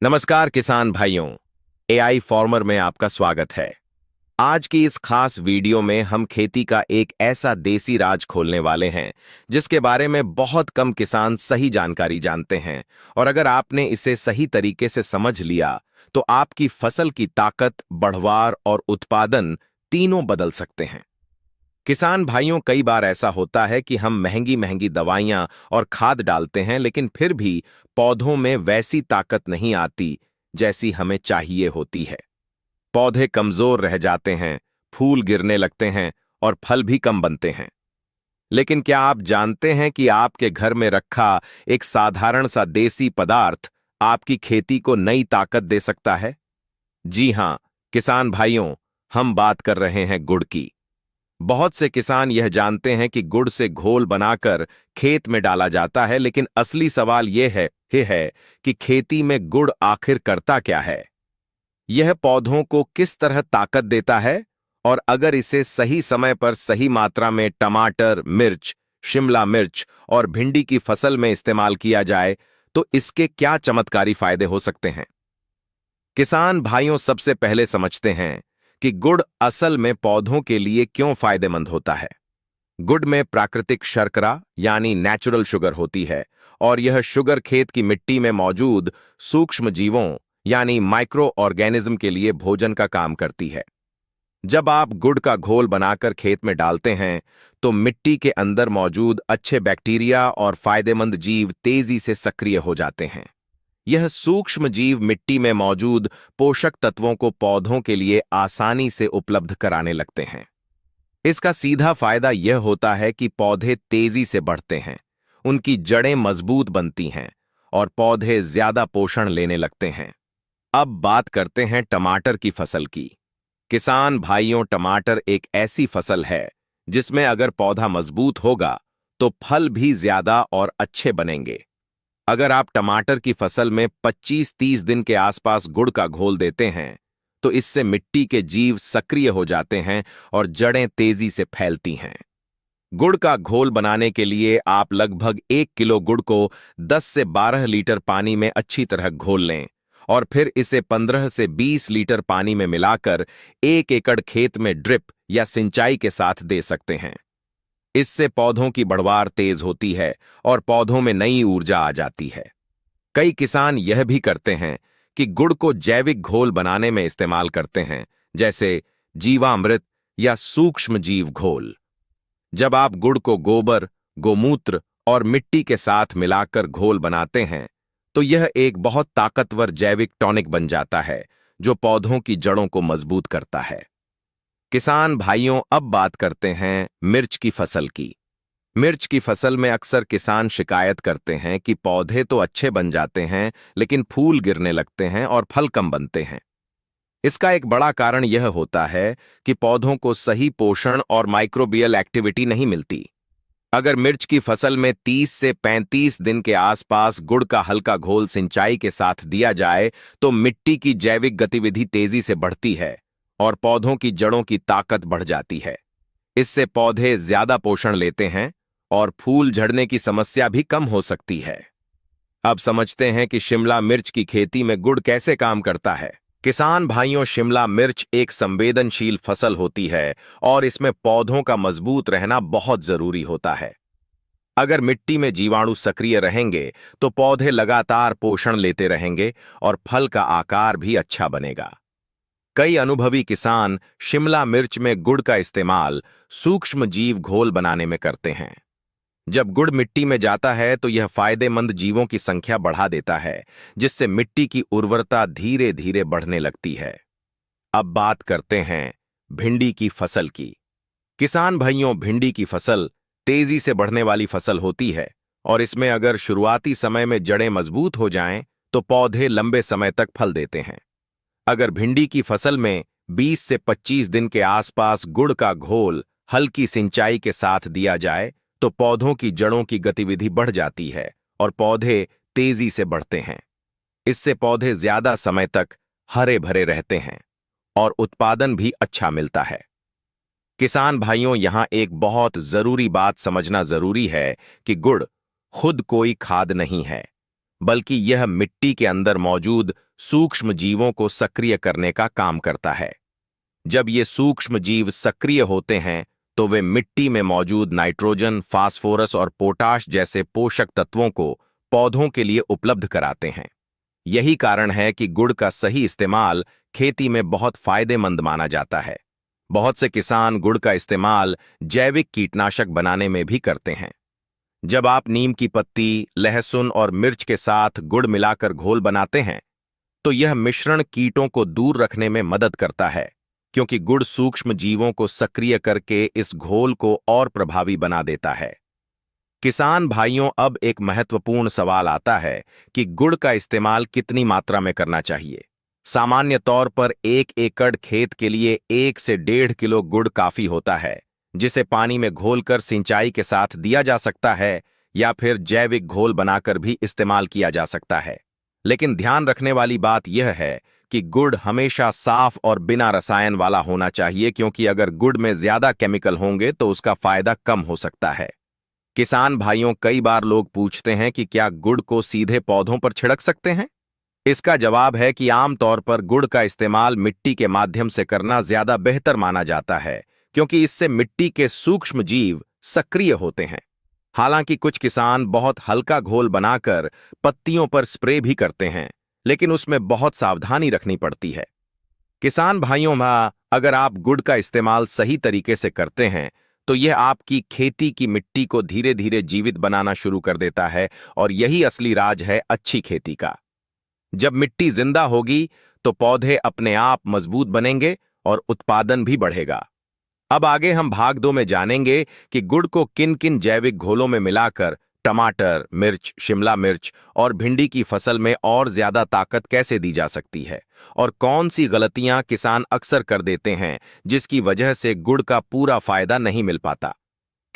नमस्कार किसान भाइयों। एआई फार्मर में आपका स्वागत है। आज की इस खास वीडियो में हम खेती का एक ऐसा देसी राज खोलने वाले हैं जिसके बारे में बहुत कम किसान सही जानकारी जानते हैं, और अगर आपने इसे सही तरीके से समझ लिया तो आपकी फसल की ताकत, बढ़वार और उत्पादन तीनों बदल सकते हैं। किसान भाइयों, कई बार ऐसा होता है कि हम महंगी महंगी दवाइयां और खाद डालते हैं, लेकिन फिर भी पौधों में वैसी ताकत नहीं आती जैसी हमें चाहिए होती है। पौधे कमजोर रह जाते हैं, फूल गिरने लगते हैं और फल भी कम बनते हैं। लेकिन क्या आप जानते हैं कि आपके घर में रखा एक साधारण सा देसी पदार्थ आपकी खेती को नई ताकत दे सकता है? जी हां, किसान भाइयों, हम बात कर रहे हैं गुड़ की। बहुत से किसान यह जानते हैं कि गुड़ से घोल बनाकर खेत में डाला जाता है, लेकिन असली सवाल यह है कि खेती में गुड़ आखिर करता क्या है। यह पौधों को किस तरह ताकत देता है, और अगर इसे सही समय पर सही मात्रा में टमाटर, मिर्च, शिमला मिर्च और भिंडी की फसल में इस्तेमाल किया जाए तो इसके क्या चमत्कारी फायदे हो सकते हैं। किसान भाइयों, सबसे पहले समझते हैं कि गुड़ असल में पौधों के लिए क्यों फायदेमंद होता है। गुड़ में प्राकृतिक शर्करा यानी नेचुरल शुगर होती है, और यह शुगर खेत की मिट्टी में मौजूद सूक्ष्म जीवों यानी माइक्रो ऑर्गेनिज्म के लिए भोजन का काम करती है। जब आप गुड़ का घोल बनाकर खेत में डालते हैं तो मिट्टी के अंदर मौजूद अच्छे बैक्टीरिया और फायदेमंद जीव तेजी से सक्रिय हो जाते हैं। यह सूक्ष्म जीव मिट्टी में मौजूद पोषक तत्वों को पौधों के लिए आसानी से उपलब्ध कराने लगते हैं। इसका सीधा फायदा यह होता है कि पौधे तेजी से बढ़ते हैं, उनकी जड़ें मजबूत बनती हैं और पौधे ज्यादा पोषण लेने लगते हैं। अब बात करते हैं टमाटर की फसल की। किसान भाइयों, टमाटर एक ऐसी फसल है जिसमें अगर पौधा मजबूत होगा तो फल भी ज्यादा और अच्छे बनेंगे। अगर आप टमाटर की फसल में 25-30 दिन के आसपास गुड़ का घोल देते हैं तो इससे मिट्टी के जीव सक्रिय हो जाते हैं और जड़ें तेजी से फैलती हैं। गुड़ का घोल बनाने के लिए आप लगभग 1 किलो गुड़ को 10 से 12 लीटर पानी में अच्छी तरह घोल लें और फिर इसे 15 से 20 लीटर पानी में मिलाकर 1 एकड़ खेत में ड्रिप या सिंचाई के साथ दे सकते हैं। इससे पौधों की बढ़वार तेज होती है और पौधों में नई ऊर्जा आ जाती है। कई किसान यह भी करते हैं कि गुड़ को जैविक घोल बनाने में इस्तेमाल करते हैं, जैसे जीवामृत या सूक्ष्म जीव घोल। जब आप गुड़ को गोबर, गोमूत्र और मिट्टी के साथ मिलाकर घोल बनाते हैं तो यह एक बहुत ताकतवर जैविक टॉनिक बन जाता है जो पौधों की जड़ों को मजबूत करता है। किसान भाइयों, अब बात करते हैं मिर्च की फसल की। मिर्च की फसल में अक्सर किसान शिकायत करते हैं कि पौधे तो अच्छे बन जाते हैं लेकिन फूल गिरने लगते हैं और फल कम बनते हैं। इसका एक बड़ा कारण यह होता है कि पौधों को सही पोषण और माइक्रोबियल एक्टिविटी नहीं मिलती। अगर मिर्च की फसल में 30 से 35 दिन के आसपास गुड़ का हल्का घोल सिंचाई के साथ दिया जाए तो मिट्टी की जैविक गतिविधि तेजी से बढ़ती है और पौधों की जड़ों की ताकत बढ़ जाती है। इससे पौधे ज्यादा पोषण लेते हैं और फूल झड़ने की समस्या भी कम हो सकती है। अब समझते हैं कि शिमला मिर्च की खेती में गुड़ कैसे काम करता है। किसान भाइयों, शिमला मिर्च एक संवेदनशील फसल होती है और इसमें पौधों का मजबूत रहना बहुत जरूरी होता है। अगर मिट्टी में जीवाणु सक्रिय रहेंगे तो पौधे लगातार पोषण लेते रहेंगे और फल का आकार भी अच्छा बनेगा। कई अनुभवी किसान शिमला मिर्च में गुड़ का इस्तेमाल सूक्ष्म जीव घोल बनाने में करते हैं। जब गुड़ मिट्टी में जाता है तो यह फायदेमंद जीवों की संख्या बढ़ा देता है, जिससे मिट्टी की उर्वरता धीरे धीरे बढ़ने लगती है। अब बात करते हैं भिंडी की फसल की। किसान भाइयों, भिंडी की फसल तेजी से बढ़ने वाली फसल होती है और इसमें अगर शुरुआती समय में जड़ें मजबूत हो जाएं तो पौधे लंबे समय तक फल देते हैं। अगर भिंडी की फसल में 20 से 25 दिन के आसपास गुड़ का घोल हल्की सिंचाई के साथ दिया जाए तो पौधों की जड़ों की गतिविधि बढ़ जाती है और पौधे तेजी से बढ़ते हैं। इससे पौधे ज्यादा समय तक हरे भरे रहते हैं और उत्पादन भी अच्छा मिलता है। किसान भाइयों, यहां एक बहुत जरूरी बात समझना जरूरी है कि गुड़ खुद कोई खाद नहीं है, बल्कि यह मिट्टी के अंदर मौजूद सूक्ष्म जीवों को सक्रिय करने का काम करता है। जब ये सूक्ष्म जीव सक्रिय होते हैं तो वे मिट्टी में मौजूद नाइट्रोजन, फास्फोरस और पोटाश जैसे पोषक तत्वों को पौधों के लिए उपलब्ध कराते हैं। यही कारण है कि गुड़ का सही इस्तेमाल खेती में बहुत फायदेमंद माना जाता है। बहुत से किसान गुड़ का इस्तेमाल जैविक कीटनाशक बनाने में भी करते हैं। जब आप नीम की पत्ती, लहसुन और मिर्च के साथ गुड़ मिलाकर घोल बनाते हैं तो यह मिश्रण कीटों को दूर रखने में मदद करता है, क्योंकि गुड़ सूक्ष्म जीवों को सक्रिय करके इस घोल को और प्रभावी बना देता है। किसान भाइयों, अब एक महत्वपूर्ण सवाल आता है कि गुड़ का इस्तेमाल कितनी मात्रा में करना चाहिए। सामान्य तौर पर 1 एकड़ खेत के लिए 1 से 1.5 किलो गुड़ काफी होता है, जिसे पानी में घोलकर सिंचाई के साथ दिया जा सकता है या फिर जैविक घोल बनाकर भी इस्तेमाल किया जा सकता है। लेकिन ध्यान रखने वाली बात यह है कि गुड़ हमेशा साफ और बिना रसायन वाला होना चाहिए, क्योंकि अगर गुड़ में ज्यादा केमिकल होंगे तो उसका फायदा कम हो सकता है। किसान भाइयों, कई बार लोग पूछते हैं कि क्या गुड़ को सीधे पौधों पर छिड़क सकते हैं। इसका जवाब है कि आमतौर पर गुड़ का इस्तेमाल मिट्टी के माध्यम से करना ज्यादा बेहतर माना जाता है, क्योंकि इससे मिट्टी के सूक्ष्म जीव सक्रिय होते हैं। हालांकि कुछ किसान बहुत हल्का घोल बनाकर पत्तियों पर स्प्रे भी करते हैं, लेकिन उसमें बहुत सावधानी रखनी पड़ती है। किसान भाइयों, अगर आप गुड़ का इस्तेमाल सही तरीके से करते हैं तो यह आपकी खेती की मिट्टी को धीरे धीरे जीवित बनाना शुरू कर देता है, और यही असली राज है अच्छी खेती का। जब मिट्टी जिंदा होगी तो पौधे अपने आप मजबूत बनेंगे और उत्पादन भी बढ़ेगा। अब आगे हम भाग 2 में जानेंगे कि गुड़ को किन किन जैविक घोलों में मिलाकर टमाटर, मिर्च, शिमला मिर्च और भिंडी की फसल में और ज्यादा ताकत कैसे दी जा सकती है, और कौन सी गलतियां किसान अक्सर कर देते हैं जिसकी वजह से गुड़ का पूरा फायदा नहीं मिल पाता।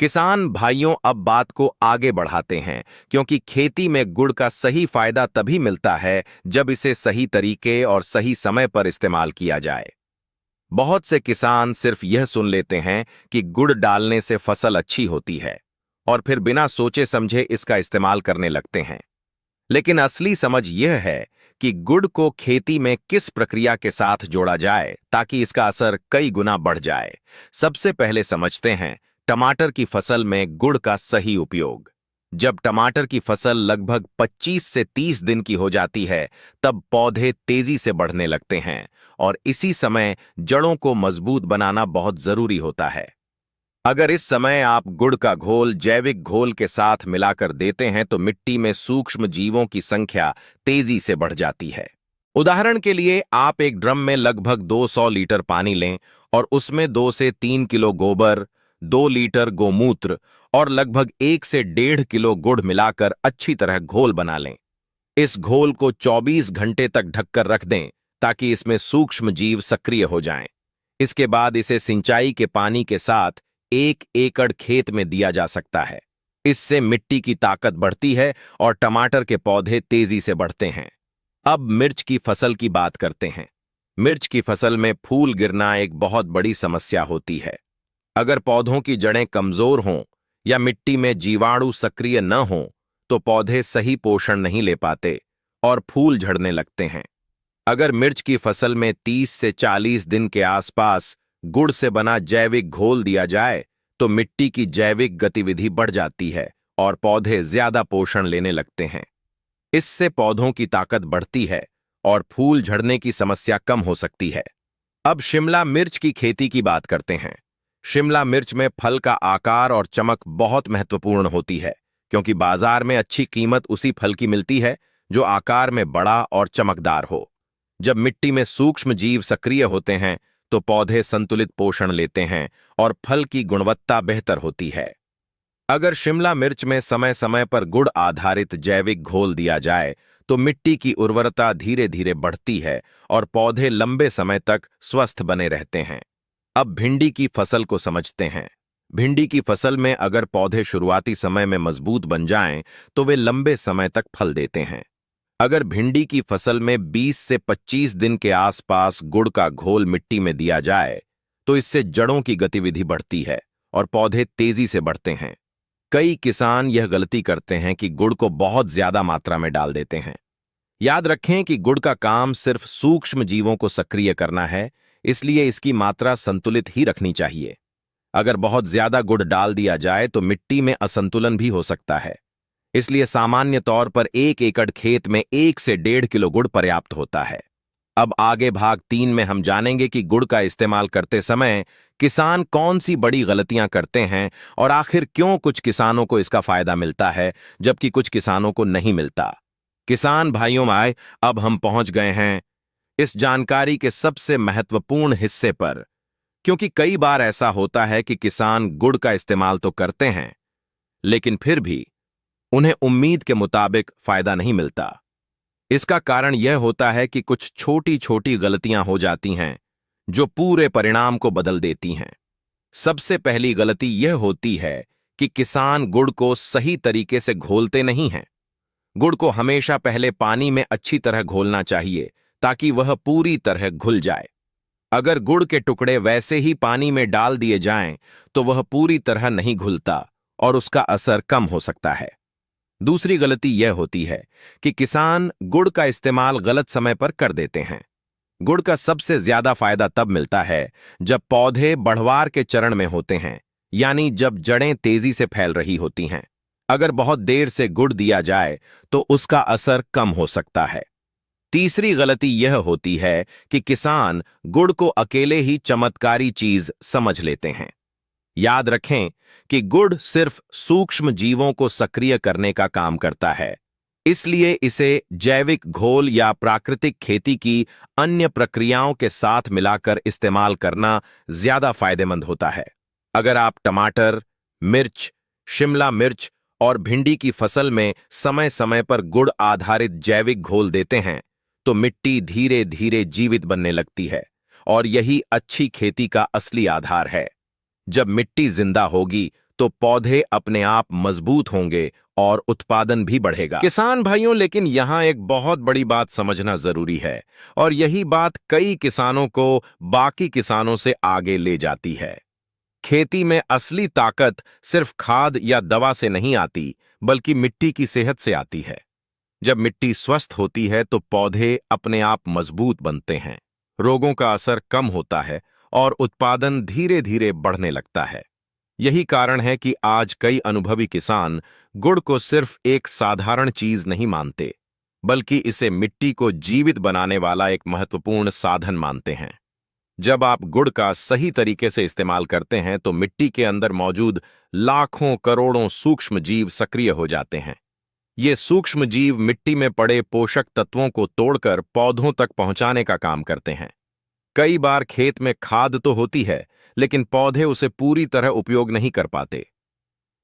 किसान भाइयों, अब बात को आगे बढ़ाते हैं, क्योंकि खेती में गुड़ का सही फायदा तभी मिलता है जब इसे सही तरीके और सही समय पर इस्तेमाल किया जाए। बहुत से किसान सिर्फ यह सुन लेते हैं कि गुड़ डालने से फसल अच्छी होती है और फिर बिना सोचे समझे इसका इस्तेमाल करने लगते हैं। लेकिन असली समझ यह है कि गुड़ को खेती में किस प्रक्रिया के साथ जोड़ा जाए ताकि इसका असर कई गुना बढ़ जाए। सबसे पहले समझते हैं टमाटर की फसल में गुड़ का सही उपयोग। जब टमाटर की फसल लगभग 25 से 30 दिन की हो जाती है, तब पौधे तेजी से बढ़ने लगते हैं और इसी समय जड़ों को मजबूत बनाना बहुत जरूरी होता है। अगर इस समय आप गुड़ का घोल जैविक घोल के साथ मिलाकर देते हैं तो मिट्टी में सूक्ष्म जीवों की संख्या तेजी से बढ़ जाती है। उदाहरण के लिए, आप एक ड्रम में लगभग 200 लीटर पानी लें और उसमें 2 से 3 किलो गोबर, 2 लीटर गोमूत्र और लगभग 1 से 1.5 किलो गुड़ मिलाकर अच्छी तरह घोल बना लें। इस घोल को 24 घंटे तक ढककर रख दें ताकि इसमें सूक्ष्म जीव सक्रिय हो जाएं। इसके बाद इसे सिंचाई के पानी के साथ 1 एकड़ खेत में दिया जा सकता है। इससे मिट्टी की ताकत बढ़ती है और टमाटर के पौधे तेजी से बढ़ते हैं। अब मिर्च की फसल की बात करते हैं। मिर्च की फसल में फूल गिरना एक बहुत बड़ी समस्या होती है। अगर पौधों की जड़ें कमजोर हों या मिट्टी में जीवाणु सक्रिय न हों तो पौधे सही पोषण नहीं ले पाते और फूल झड़ने लगते हैं। अगर मिर्च की फसल में 30 से 40 दिन के आसपास गुड़ से बना जैविक घोल दिया जाए तो मिट्टी की जैविक गतिविधि बढ़ जाती है और पौधे ज्यादा पोषण लेने लगते हैं। इससे पौधों की ताकत बढ़ती है और फूल झड़ने की समस्या कम हो सकती है। अब शिमला मिर्च की खेती की बात करते हैं। शिमला मिर्च में फल का आकार और चमक बहुत महत्वपूर्ण होती है, क्योंकि बाजार में अच्छी कीमत उसी फल की मिलती है जो आकार में बड़ा और चमकदार हो। जब मिट्टी में सूक्ष्म जीव सक्रिय होते हैं तो पौधे संतुलित पोषण लेते हैं और फल की गुणवत्ता बेहतर होती है। अगर शिमला मिर्च में समय समय पर गुड़ आधारित जैविक घोल दिया जाए तो मिट्टी की उर्वरता धीरे धीरे बढ़ती है और पौधे लंबे समय तक स्वस्थ बने रहते हैं। अब भिंडी की फसल को समझते हैं। भिंडी की फसल में अगर पौधे शुरुआती समय में मजबूत बन जाएं तो वे लंबे समय तक फल देते हैं। अगर भिंडी की फसल में 20 से 25 दिन के आसपास गुड़ का घोल मिट्टी में दिया जाए तो इससे जड़ों की गतिविधि बढ़ती है और पौधे तेजी से बढ़ते हैं। कई किसान यह गलती करते हैं कि गुड़ को बहुत ज्यादा मात्रा में डाल देते हैं। याद रखें कि गुड़ का काम सिर्फ सूक्ष्म जीवों को सक्रिय करना है, इसलिए इसकी मात्रा संतुलित ही रखनी चाहिए। अगर बहुत ज्यादा गुड़ डाल दिया जाए तो मिट्टी में असंतुलन भी हो सकता है। इसलिए सामान्य तौर पर 1 एकड़ खेत में 1 से 1.5 किलो गुड़ पर्याप्त होता है। अब आगे भाग 3 में हम जानेंगे कि गुड़ का इस्तेमाल करते समय किसान कौन सी बड़ी गलतियां करते हैं और आखिर क्यों कुछ किसानों को इसका फायदा मिलता है जबकि कुछ किसानों को नहीं मिलता। किसान भाइयों आए, अब हम पहुंच गए हैं इस जानकारी के सबसे महत्वपूर्ण हिस्से पर, क्योंकि कई बार ऐसा होता है कि किसान गुड़ का इस्तेमाल तो करते हैं लेकिन फिर भी उन्हें उम्मीद के मुताबिक फायदा नहीं मिलता। इसका कारण यह होता है कि कुछ छोटी छोटी गलतियां हो जाती हैं जो पूरे परिणाम को बदल देती हैं। सबसे पहली गलती यह होती है कि किसान गुड़ को सही तरीके से घोलते नहीं हैं। गुड़ को हमेशा पहले पानी में अच्छी तरह घोलना चाहिए ताकि वह पूरी तरह घुल जाए। अगर गुड़ के टुकड़े वैसे ही पानी में डाल दिए जाएं तो वह पूरी तरह नहीं घुलता और उसका असर कम हो सकता है। दूसरी गलती यह होती है कि किसान गुड़ का इस्तेमाल गलत समय पर कर देते हैं। गुड़ का सबसे ज्यादा फायदा तब मिलता है जब पौधे बढ़वार के चरण में होते हैं, यानी जब जड़ें तेजी से फैल रही होती हैं। अगर बहुत देर से गुड़ दिया जाए तो उसका असर कम हो सकता है। तीसरी गलती यह होती है कि किसान गुड़ को अकेले ही चमत्कारी चीज समझ लेते हैं। याद रखें कि गुड़ सिर्फ सूक्ष्म जीवों को सक्रिय करने का काम करता है, इसलिए इसे जैविक घोल या प्राकृतिक खेती की अन्य प्रक्रियाओं के साथ मिलाकर इस्तेमाल करना ज्यादा फायदेमंद होता है। अगर आप टमाटर, मिर्च, शिमला मिर्च और भिंडी की फसल में समय समय पर गुड़ आधारित जैविक घोल देते हैं तो मिट्टी धीरे धीरे जीवित बनने लगती है और यही अच्छी खेती का असली आधार है। जब मिट्टी जिंदा होगी तो पौधे अपने आप मजबूत होंगे और उत्पादन भी बढ़ेगा। किसान भाइयों, लेकिन यहां एक बहुत बड़ी बात समझना जरूरी है और यही बात कई किसानों को बाकी किसानों से आगे ले जाती है। खेती में असली ताकत सिर्फ खाद या दवा से नहीं आती, बल्कि मिट्टी की सेहत से आती है। जब मिट्टी स्वस्थ होती है तो पौधे अपने आप मजबूत बनते हैं, रोगों का असर कम होता है और उत्पादन धीरे धीरे बढ़ने लगता है। यही कारण है कि आज कई अनुभवी किसान गुड़ को सिर्फ एक साधारण चीज नहीं मानते, बल्कि इसे मिट्टी को जीवित बनाने वाला एक महत्वपूर्ण साधन मानते हैं। जब आप गुड़ का सही तरीके से इस्तेमाल करते हैं तो मिट्टी के अंदर मौजूद लाखों करोड़ों सूक्ष्म जीव सक्रिय हो जाते हैं। ये सूक्ष्म जीव मिट्टी में पड़े पोषक तत्वों को तोड़कर पौधों तक पहुंचाने का काम करते हैं। कई बार खेत में खाद तो होती है, लेकिन पौधे उसे पूरी तरह उपयोग नहीं कर पाते।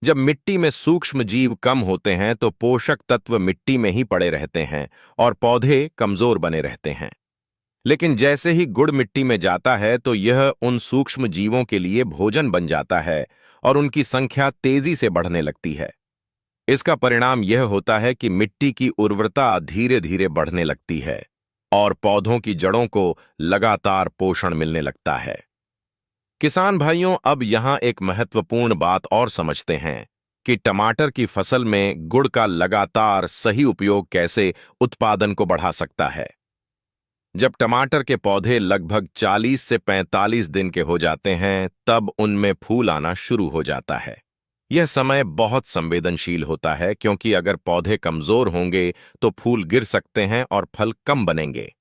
जब मिट्टी में सूक्ष्म जीव कम होते हैं तो पोषक तत्व मिट्टी में ही पड़े रहते हैं और पौधे कमजोर बने रहते हैं। लेकिन जैसे ही गुड़ मिट्टी में जाता है तो यह उन सूक्ष्म जीवों के लिए भोजन बन जाता है और उनकी संख्या तेजी से बढ़ने लगती है। इसका परिणाम यह होता है कि मिट्टी की उर्वरता धीरे धीरे बढ़ने लगती है और पौधों की जड़ों को लगातार पोषण मिलने लगता है। किसान भाइयों, अब यहां एक महत्वपूर्ण बात और समझते हैं कि टमाटर की फसल में गुड़ का लगातार सही उपयोग कैसे उत्पादन को बढ़ा सकता है। जब टमाटर के पौधे लगभग 40 से 45 दिन के हो जाते हैं, तब उनमें फूल आना शुरू हो जाता है। यह समय बहुत संवेदनशील होता है, क्योंकि अगर पौधे कमजोर होंगे तो फूल गिर सकते हैं और फल कम बनेंगे।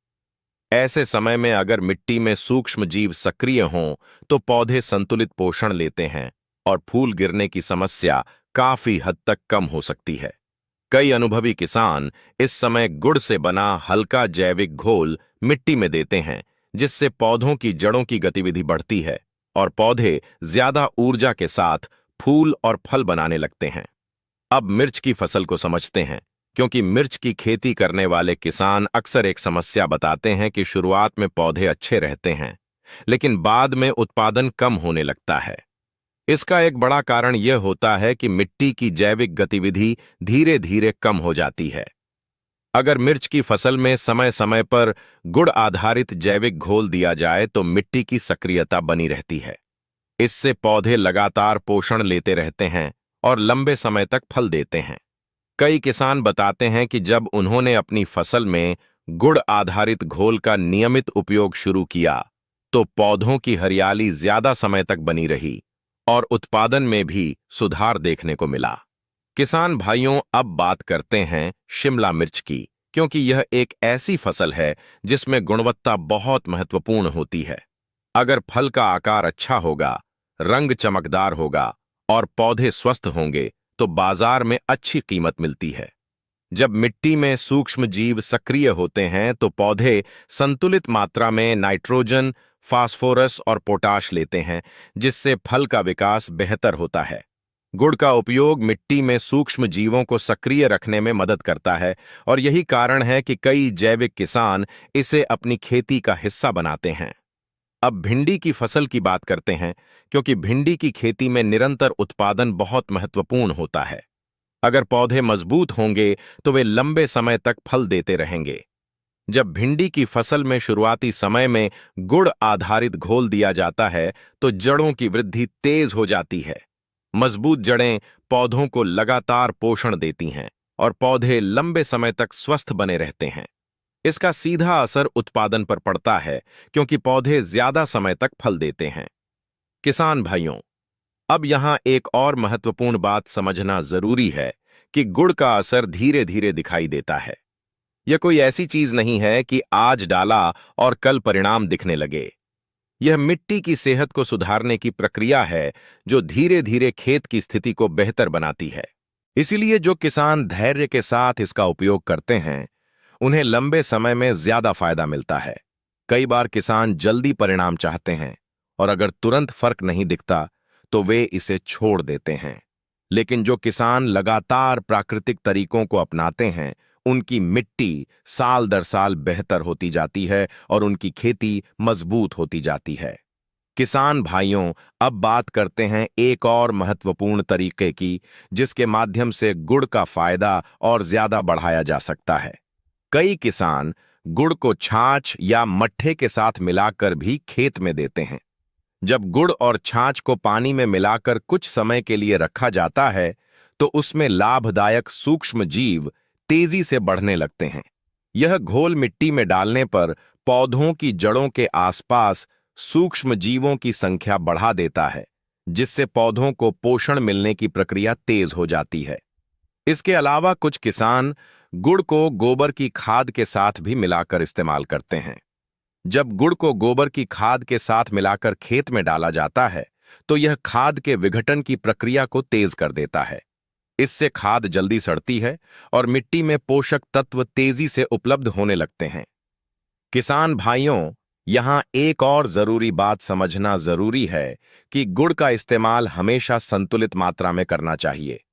ऐसे समय में अगर मिट्टी में सूक्ष्म जीव सक्रिय हों तो पौधे संतुलित पोषण लेते हैं और फूल गिरने की समस्या काफी हद तक कम हो सकती है। कई अनुभवी किसान इस समय गुड़ से बना हल्का जैविक घोल मिट्टी में देते हैं, जिससे पौधों की जड़ों की गतिविधि बढ़ती है और पौधे ज्यादा ऊर्जा के साथ फूल और फल बनाने लगते हैं। अब मिर्च की फसल को समझते हैं, क्योंकि मिर्च की खेती करने वाले किसान अक्सर एक समस्या बताते हैं कि शुरुआत में पौधे अच्छे रहते हैं, लेकिन बाद में उत्पादन कम होने लगता है। इसका एक बड़ा कारण यह होता है कि मिट्टी की जैविक गतिविधि धीरे धीरे कम हो जाती है। अगर मिर्च की फसल में समय समय पर गुड़ आधारित जैविक घोल दिया जाए तो मिट्टी की सक्रियता बनी रहती है। इससे पौधे लगातार पोषण लेते रहते हैं और लंबे समय तक फल देते हैं। कई किसान बताते हैं कि जब उन्होंने अपनी फसल में गुड़ आधारित घोल का नियमित उपयोग शुरू किया, तो पौधों की हरियाली ज्यादा समय तक बनी रही और उत्पादन में भी सुधार देखने को मिला। किसान भाइयों, अब बात करते हैं शिमला मिर्च की, क्योंकि यह एक ऐसी फसल है जिसमें गुणवत्ता बहुत महत्वपूर्ण होती है। अगर फल का आकार अच्छा होगा, रंग चमकदार होगा और पौधे स्वस्थ होंगे, तो बाजार में अच्छी कीमत मिलती है। जब मिट्टी में सूक्ष्म जीव सक्रिय होते हैं, तो पौधे संतुलित मात्रा में नाइट्रोजन, फास्फोरस और पोटाश लेते हैं, जिससे फल का विकास बेहतर होता है। गुड़ का उपयोग मिट्टी में सूक्ष्म जीवों को सक्रिय रखने में मदद करता है और यही कारण है कि कई जैविक किसान इसे अपनी खेती का हिस्सा बनाते हैं। अब भिंडी की फसल की बात करते हैं, क्योंकि भिंडी की खेती में निरंतर उत्पादन बहुत महत्वपूर्ण होता है। अगर पौधे मजबूत होंगे तो वे लंबे समय तक फल देते रहेंगे। जब भिंडी की फसल में शुरुआती समय में गुड़ आधारित घोल दिया जाता है, तो जड़ों की वृद्धि तेज हो जाती है। मजबूत जड़ें पौधों को लगातार पोषण देती हैं और पौधे लंबे समय तक स्वस्थ बने रहते हैं। इसका सीधा असर उत्पादन पर पड़ता है, क्योंकि पौधे ज्यादा समय तक फल देते हैं। किसान भाइयों, अब यहां एक और महत्वपूर्ण बात समझना जरूरी है कि गुड़ का असर धीरे धीरे दिखाई देता है। यह कोई ऐसी चीज नहीं है कि आज डाला और कल परिणाम दिखने लगे। यह मिट्टी की सेहत को सुधारने की प्रक्रिया है, जो धीरे धीरे खेत की स्थिति को बेहतर बनाती है। इसीलिए जो किसान धैर्य के साथ इसका उपयोग करते हैं, उन्हें लंबे समय में ज्यादा फायदा मिलता है। कई बार किसान जल्दी परिणाम चाहते हैं और अगर तुरंत फर्क नहीं दिखता, तो वे इसे छोड़ देते हैं। लेकिन जो किसान लगातार प्राकृतिक तरीकों को अपनाते हैं, उनकी मिट्टी साल दर साल बेहतर होती जाती है और उनकी खेती मजबूत होती जाती है। किसान भाइयों, अब बात करते हैं एक और महत्वपूर्ण तरीके की, जिसके माध्यम से गुड़ का फायदा और ज्यादा बढ़ाया जा सकता है। कई किसान गुड़ को छाछ या मट्ठे के साथ मिलाकर भी खेत में देते हैं। जब गुड़ और छाछ को पानी में मिलाकर कुछ समय के लिए रखा जाता है, तो उसमें लाभदायक सूक्ष्म जीव तेजी से बढ़ने लगते हैं। यह घोल मिट्टी में डालने पर पौधों की जड़ों के आसपास सूक्ष्म जीवों की संख्या बढ़ा देता है, जिससे पौधों को पोषण मिलने की प्रक्रिया तेज हो जाती है। इसके अलावा कुछ किसान गुड़ को गोबर की खाद के साथ भी मिलाकर इस्तेमाल करते हैं। जब गुड़ को गोबर की खाद के साथ मिलाकर खेत में डाला जाता है, तो यह खाद के विघटन की प्रक्रिया को तेज कर देता है। इससे खाद जल्दी सड़ती है और मिट्टी में पोषक तत्व तेजी से उपलब्ध होने लगते हैं। किसान भाइयों, यहां एक और जरूरी बात समझना जरूरी है कि गुड़ का इस्तेमाल हमेशा संतुलित मात्रा में करना चाहिए।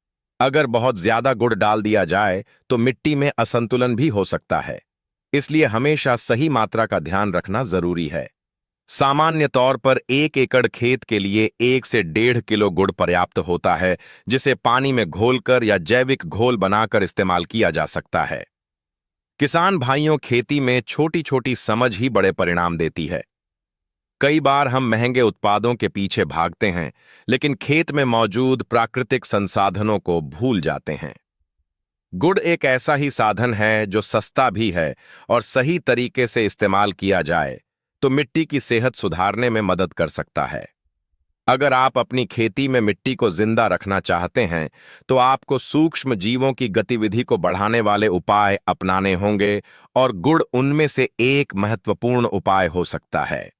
अगर बहुत ज्यादा गुड़ डाल दिया जाए, तो मिट्टी में असंतुलन भी हो सकता है। इसलिए हमेशा सही मात्रा का ध्यान रखना जरूरी है। सामान्य तौर पर 1 एकड़ खेत के लिए 1 से 1.5 किलो गुड़ पर्याप्त होता है, जिसे पानी में घोलकर या जैविक घोल बनाकर इस्तेमाल किया जा सकता है। किसान भाइयों, खेती में छोटी छोटी समझ ही बड़े परिणाम देती है। कई बार हम महंगे उत्पादों के पीछे भागते हैं, लेकिन खेत में मौजूद प्राकृतिक संसाधनों को भूल जाते हैं। गुड़ एक ऐसा ही साधन है जो सस्ता भी है और सही तरीके से इस्तेमाल किया जाए तो मिट्टी की सेहत सुधारने में मदद कर सकता है। अगर आप अपनी खेती में मिट्टी को जिंदा रखना चाहते हैं, तो आपको सूक्ष्म जीवों की गतिविधि को बढ़ाने वाले उपाय अपनाने होंगे और गुड़ उनमें से एक महत्वपूर्ण उपाय हो सकता है।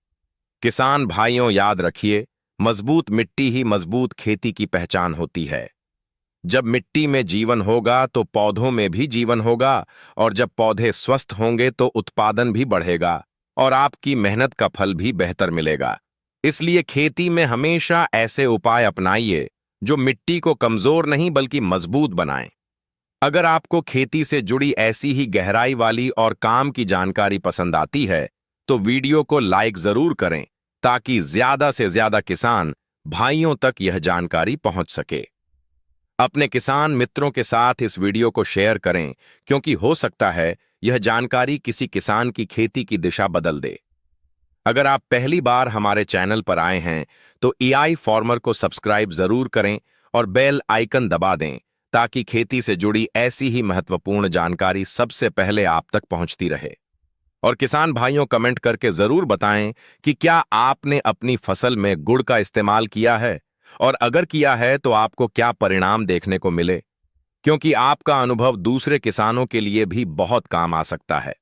किसान भाइयों, याद रखिए, मजबूत मिट्टी ही मजबूत खेती की पहचान होती है। जब मिट्टी में जीवन होगा तो पौधों में भी जीवन होगा और जब पौधे स्वस्थ होंगे तो उत्पादन भी बढ़ेगा और आपकी मेहनत का फल भी बेहतर मिलेगा। इसलिए खेती में हमेशा ऐसे उपाय अपनाइए जो मिट्टी को कमजोर नहीं बल्कि मजबूत बनाएं। अगर आपको खेती से जुड़ी ऐसी ही गहराई वाली और काम की जानकारी पसंद आती है, तो वीडियो को लाइक जरूर करें ताकि ज्यादा से ज्यादा किसान भाइयों तक यह जानकारी पहुंच सके। अपने किसान मित्रों के साथ इस वीडियो को शेयर करें, क्योंकि हो सकता है यह जानकारी किसी किसान की खेती की दिशा बदल दे। अगर आप पहली बार हमारे चैनल पर आए हैं, तो एआई फार्मर को सब्सक्राइब जरूर करें और बेल आइकन दबा दें ताकि खेती से जुड़ी ऐसी ही महत्वपूर्ण जानकारी सबसे पहले आप तक पहुंचती रहे। और किसान भाइयों, कमेंट करके जरूर बताएं कि क्या आपने अपनी फसल में गुड़ का इस्तेमाल किया है, और अगर किया है तो आपको क्या परिणाम देखने को मिले, क्योंकि आपका अनुभव दूसरे किसानों के लिए भी बहुत काम आ सकता है।